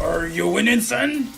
Are you winning, son?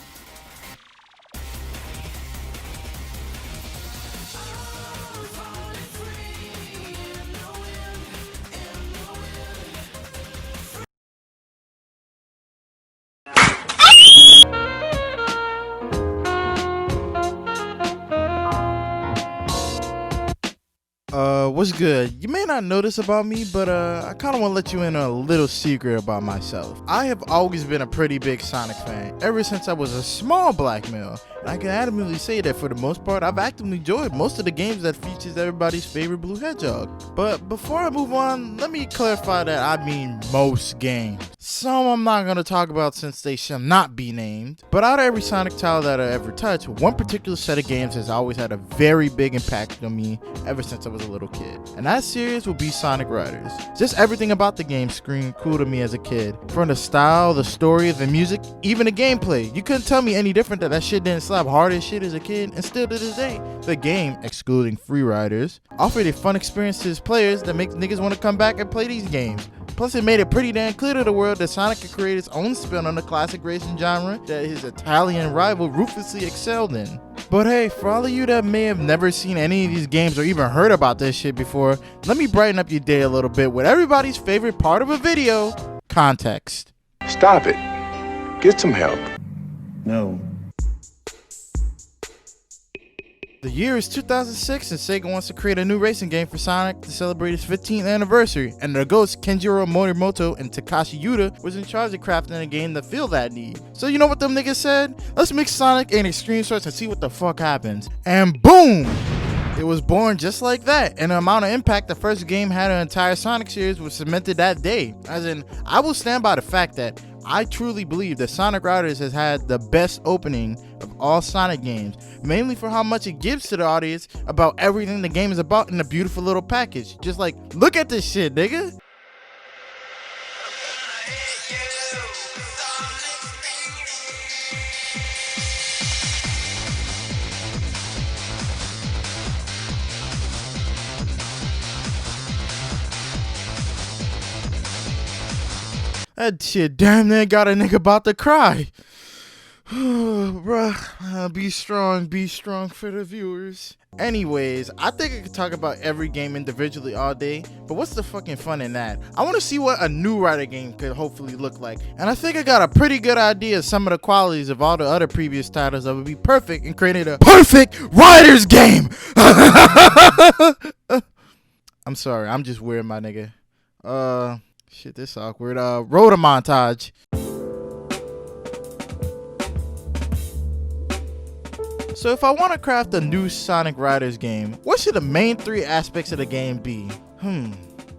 What's good? You may not know this about me, but I kind of want to let you in on a little secret about myself. I have always been a pretty big Sonic fan, ever since I was a small black male. And I can adamantly say that for the most part, I've actively enjoyed most of the games that features everybody's favorite Blue Hedgehog. But before I move on, let me clarify that I mean most games. Some I'm not going to talk about since they shall not be named. But out of every Sonic title that I ever touched, one particular set of games has always had a very big impact on me ever since I was a little kid. And that series will be Sonic Riders. Just everything about the game screamed cool to me as a kid. From the style, the story, the music, even the gameplay. You couldn't tell me any different that shit didn't slap hard as shit as a kid, and still to this day. The game, excluding Free Riders, offered a fun experience to its players that makes niggas want to come back and play these games. Plus, it made it pretty damn clear to the world that Sonic could create its own spin on the classic racing genre that his Italian rival ruthlessly excelled in. But hey, for all of you that may have never seen any of these games or even heard about this shit before, let me brighten up your day a little bit with everybody's favorite part of a video, context. Stop it. Get some help. No. The year is 2006 and Sega wants to create a new racing game for Sonic to celebrate its 15th anniversary, and their ghosts Kenjiro Morimoto and Takashi Yuta was in charge of crafting a game to fill that need. So you know what them niggas said? Let's mix Sonic and Extreme Sports and see what the fuck happens. And boom! It was born just like that, and the amount of impact the first game had on the entire Sonic series was cemented that day. As in, I will stand by the fact that I truly believe that Sonic Riders has had the best opening of all Sonic games, mainly for how much it gives to the audience about everything the game is about in a beautiful little package. Just like, look at this shit, nigga. That shit damn near got a nigga about to cry. Bruh, be strong for the viewers. Anyways, I think I could talk about every game individually all day, but what's the fucking fun in that? I want to see what a new Rider game could hopefully look like, and I think I got a pretty good idea of some of the qualities of all the other previous titles that would be perfect in creating a perfect Riders game! I'm sorry, I'm just weird, my nigga. Shit, this awkward. Road a montage. So if I want to craft a new Sonic Riders game, what should the main three aspects of the game be?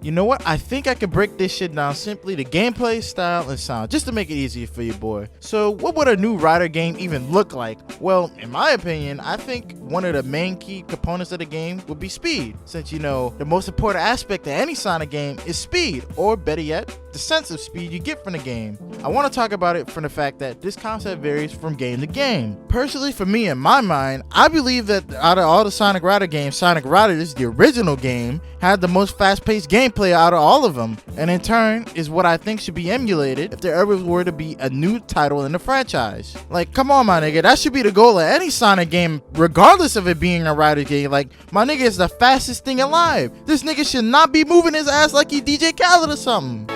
You know what? I think I can break this shit down simply to gameplay, style, and sound, just to make it easier for you, boy. So what would a new Rider game even look like? Well, in my opinion, I think one of the main key components of the game would be speed, since, you know, the most important aspect of any Sonic game is speed, or better yet, the sense of speed you get from the game. I want to talk about it from the fact that this concept varies from game to game. Personally, for me, in my mind, I believe that out of all the Sonic Rider games, Sonic Riders, the original game, had the most fast-paced gameplay out of all of them, and in turn is what I think should be emulated if there ever were to be a new title in the franchise. Like, come on, my nigga, that should be the goal of any Sonic game, regardless of it being a Rider game. Like, my nigga is the fastest thing alive. This nigga should not be moving his ass like he DJ Khaled or something.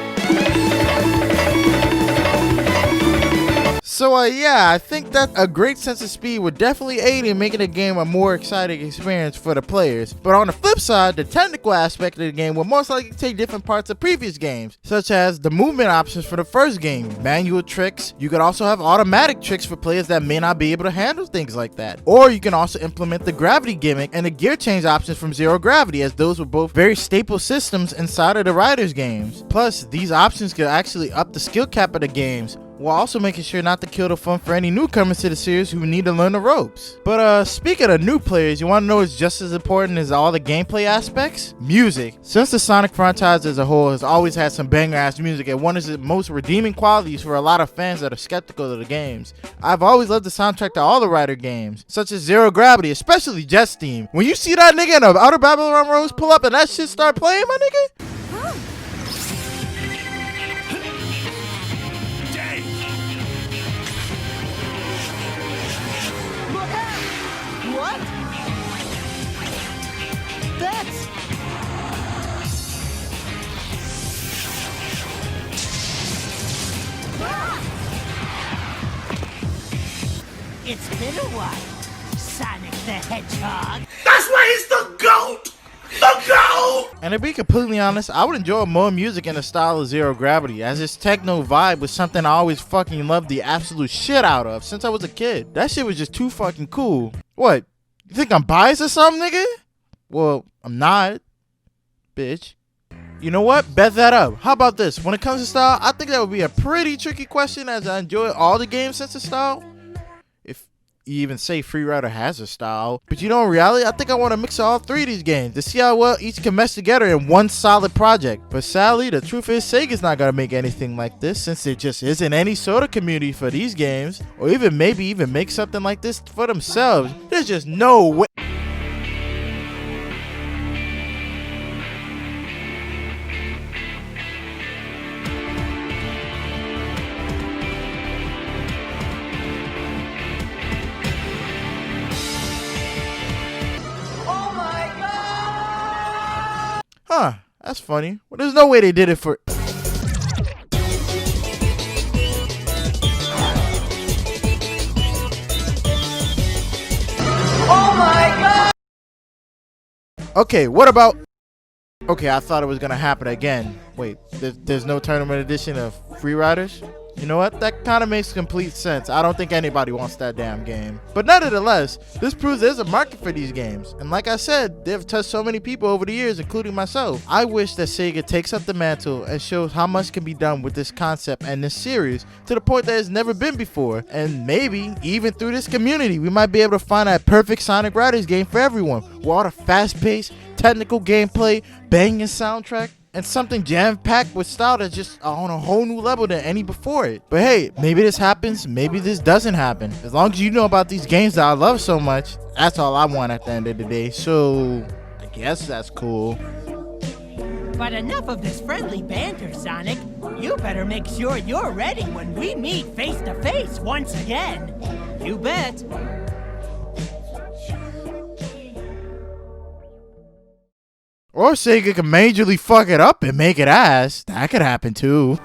So yeah, I think that a great sense of speed would definitely aid in making the game a more exciting experience for the players. But on the flip side, the technical aspect of the game will most likely take different parts of previous games, such as the movement options for the first game, manual tricks. You could also have automatic tricks for players that may not be able to handle things like that. Or you can also implement the gravity gimmick and the gear change options from Zero Gravity, as those were both very staple systems inside of the Riders games. Plus, these options could actually up the skill cap of the games, while also making sure not to kill the fun for any newcomers to the series who need to learn the ropes. But speaking of new players, you want to know what's just as important as all the gameplay aspects? Music. Since the Sonic franchise as a whole has always had some banger ass music and one of its most redeeming qualities for a lot of fans that are skeptical of the games, I've always loved the soundtrack to all the Rider games, such as Zero Gravity, especially Jet's theme. When you see that nigga in the Outer Babylon Rose pull up and that shit start playing, my nigga, It's been a while, Sonic the Hedgehog. That's why he's the GOAT! The GOAT! And to be completely honest, I would enjoy more music in the style of Zero Gravity, as its techno vibe was something I always fucking loved the absolute shit out of since I was a kid. That shit was just too fucking cool. What? You think I'm biased or something, nigga? Well, I'm not, bitch. You know what? Bet that up. How about this? When it comes to style, I think that would be a pretty tricky question, as I enjoy all the games since the style. If you even say Free Rider has a style. But you know, in reality, I think I want to mix all three of these games to see how well each can mesh together in one solid project. But sadly, the truth is Sega's not going to make anything like this, since there just isn't any sort of community for these games, or even maybe even make something like this for themselves. There's just no way. Huh, that's funny. Well, there's no way they did it for... Oh my god! Okay, what about... Okay, I thought it was gonna happen again. Wait, there's no tournament edition of Free Riders? You know what? That kind of makes complete sense. I don't think anybody wants that damn game. But nevertheless, this proves there's a market for these games. And like I said, they've touched so many people over the years, including myself. I wish that Sega takes up the mantle and shows how much can be done with this concept and this series to the point that it's never been before. And maybe, even through this community, we might be able to find that perfect Sonic Riders game for everyone, with all the fast-paced, technical gameplay, banging soundtrack, and something jam-packed with style that's just on a whole new level than any before it. But hey, maybe this happens, maybe this doesn't happen. As long as you know about these games that I love so much, that's all I want at the end of the day. So, I guess that's cool. But enough of this friendly banter, Sonic. You better make sure you're ready when we meet face to face once again. You bet. Or Sega can majorly fuck it up and make it ass. That could happen too.